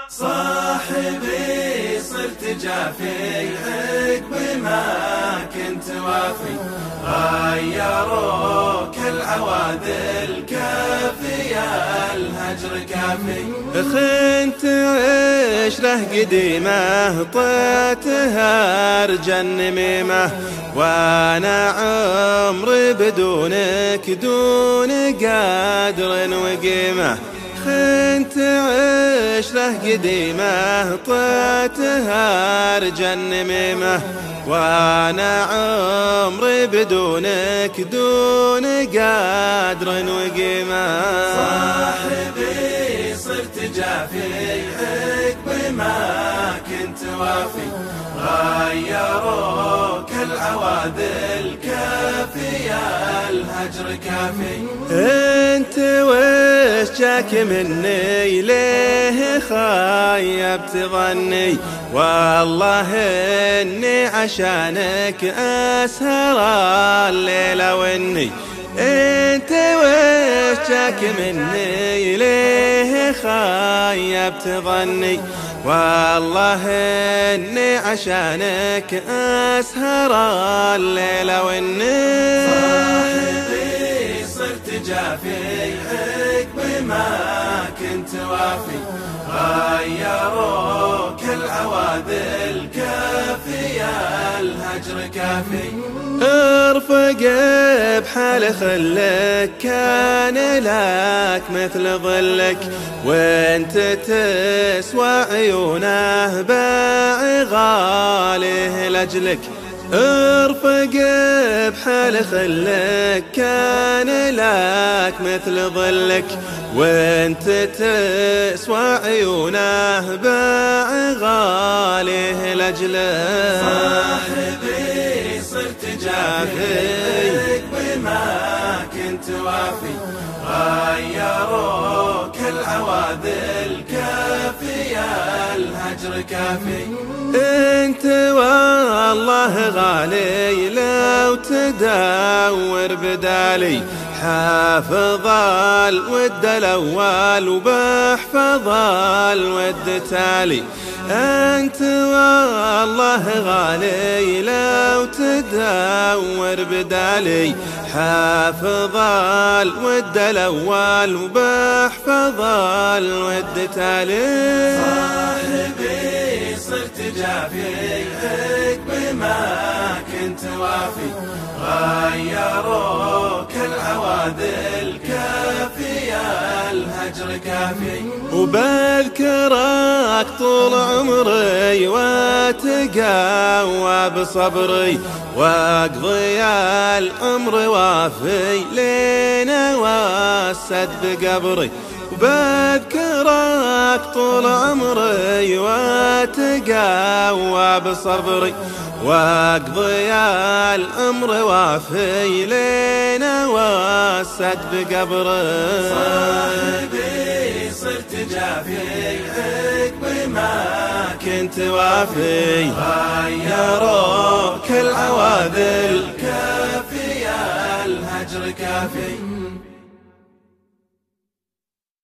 صاحبي صرت جافي عقب ما كنت وافي، غيروك العواذل كافي يا الهجر كافي. خنت عشره قديمه طيتها ارجى النميمه، وانا عمري بدونك دون قدر وقيمه. خنت عشره قديمه طيتها ارجى النميمه، وانا عمري بدونك دون قدر وقيمه. صاحبي صرت جافي عقب ما كنت وافي، غيروك العواذل كافي يا الهجر كافي. انت وش جاك مني ليه خايبت ظني، والله اني عشانك اسهر الليله واني. انت وش جاك مني ليه خايبت ظني، والله اني عشانك اسهر الليله واني. صاحبي صرت جافي عقب ما كنت وافي، غيروك العواذل كافي يا الهجر كافي. ارفق بحال خلك كان لك مثل ظلك، وانت تسوى عيونه باع غاليه لاجلك. ارفق بحال خلك كان لك مثل ظلك، وانت تسوى عيونه باع غاليه لاجلك. صاحبي صرت جافي عقب ما كنت وافي، غيروك العواذل كافي يا الهجر كافي. انت والله غالي لو تدور بدالي، حافظ الود الاول وبحفظ الود تالي. انت والله غالي لو تدور بدالي، حافظ الود الاول وبحفظ الود تالي. صاحبي صرت جافي عقب ما كنت وافي، غيروك العواذل كافي يا الهجر كافي. وبذكرك طول عمري واتقوى بصبري، واقضي العمر وافي لين واسد بقبري. وبذكرك طول عمري واتقوى بصبري، واقضي العمر وافي لين واسد بقبري. صاحبي صرت جافي عقب ما كنت وافي، غيروك العواذل كافي يا الهجر كافي.